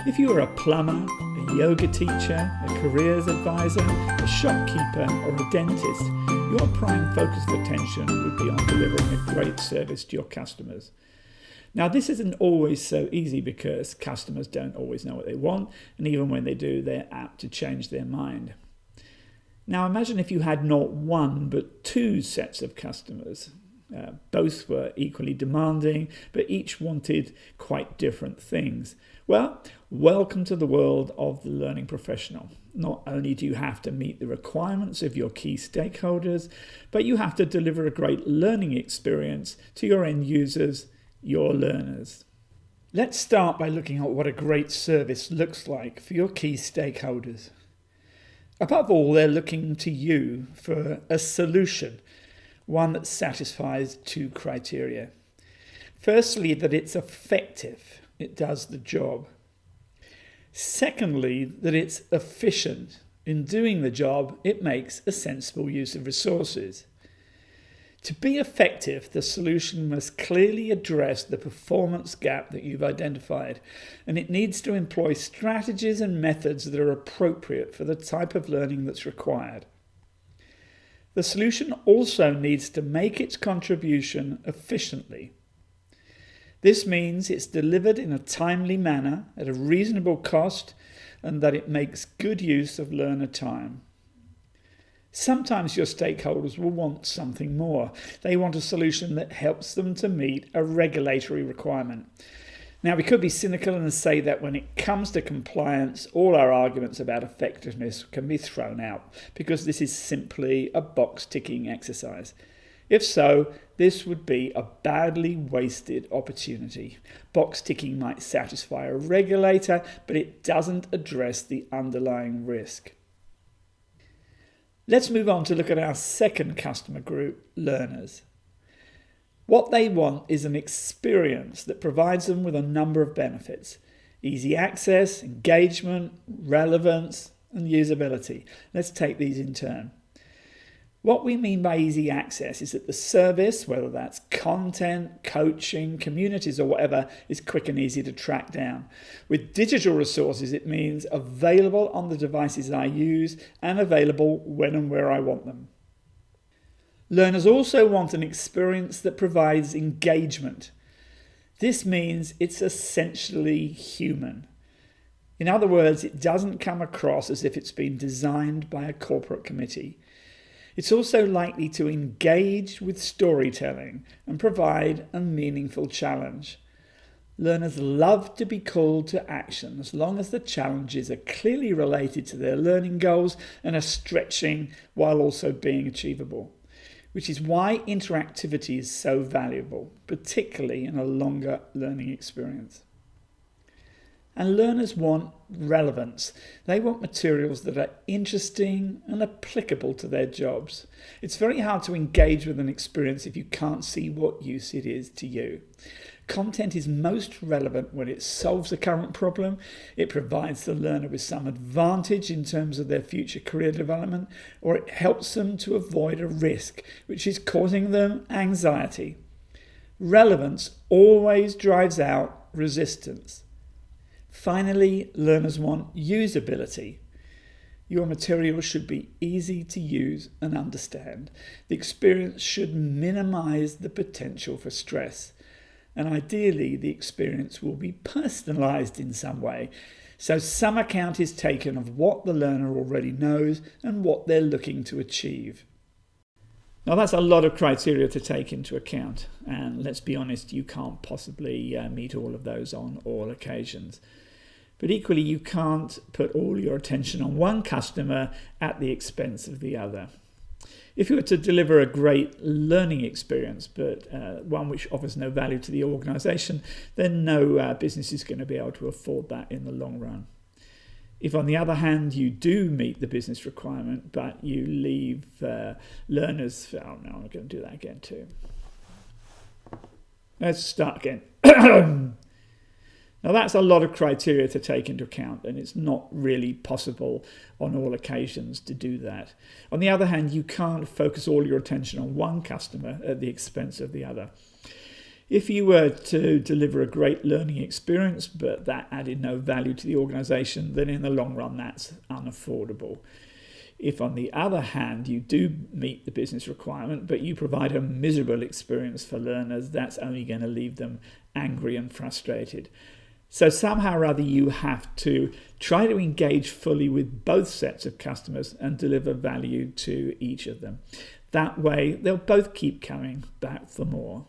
If you are a plumber, a yoga teacher, a careers advisor, a shopkeeper or a dentist, your prime focus of attention would be on delivering a great service to your customers. Now, this isn't always so easy because customers don't always know what they want, and even when they do, they're apt to change their mind. Now, imagine if you had not one but two sets of customers. Both were equally demanding, but each wanted quite different things. Well, welcome to the world of the learning professional. Not only do you have to meet the requirements of your key stakeholders, but you have to deliver a great learning experience to your end users, your learners. Let's start by looking at what a great service looks like for your key stakeholders. Above all, they're looking to you for a solution, one that satisfies two criteria. Firstly, that it's effective, it does the job. Secondly, that it's efficient. In doing the job, it makes a sensible use of resources. To be effective, the solution must clearly address the performance gap that you've identified, and it needs to employ strategies and methods that are appropriate for the type of learning that's required. The solution also needs to make its contribution efficiently. This means it's delivered in a timely manner at a reasonable cost and that it makes good use of learner time. Sometimes your stakeholders will want something more. They want a solution that helps them to meet a regulatory requirement. Now, we could be cynical and say that when it comes to compliance, all our arguments about effectiveness can be thrown out because this is simply a box-ticking exercise. If so, this would be a badly wasted opportunity. Box-ticking might satisfy a regulator, but it doesn't address the underlying risk. Let's move on to look at our second customer group, learners. What they want is an experience that provides them with a number of benefits: easy access, engagement, relevance, and usability. Let's take these in turn. What we mean by easy access is that the service, whether that's content, coaching, communities or whatever, is quick and easy to track down. With digital resources, it means available on the devices I use and available when and where I want them. Learners also want an experience that provides engagement. This means it's essentially human. In other words, it doesn't come across as if it's been designed by a corporate committee. It's also likely to engage with storytelling and provide a meaningful challenge. Learners love to be called to action as long as the challenges are clearly related to their learning goals and are stretching while also being achievable, which is why interactivity is so valuable, particularly in a longer learning experience. And learners want relevance. They want materials that are interesting and applicable to their jobs. It's very hard to engage with an experience if you can't see what use it is to you. Content is most relevant when it solves a current problem, it provides the learner with some advantage in terms of their future career development, or it helps them to avoid a risk which is causing them anxiety. Relevance always drives out resistance. Finally, learners want usability. Your material should be easy to use and understand. The experience should minimize the potential for stress. And ideally, the experience will be personalized in some way. So some account is taken of what the learner already knows and what they're looking to achieve. Now, that's a lot of criteria to take into account. And let's be honest, you can't possibly meet all of those on all occasions. But equally, you can't put all your attention on one customer at the expense of the other. If you were to deliver a great learning experience, but one which offers no value to the organisation, then no business is going to be able to afford that in the long run. If, on the other hand, you do meet the business requirement, but you leave learners... Oh, no, I'm going to do that again too. Let's start again. Now, that's a lot of criteria to take into account, and it's not really possible on all occasions to do that. On the other hand, you can't focus all your attention on one customer at the expense of the other. If you were to deliver a great learning experience, but that added no value to the organisation, then in the long run, that's unaffordable. If, on the other hand, you do meet the business requirement, but you provide a miserable experience for learners, that's only going to leave them angry and frustrated. So somehow or other, you have to try to engage fully with both sets of customers and deliver value to each of them. That way, they'll both keep coming back for more.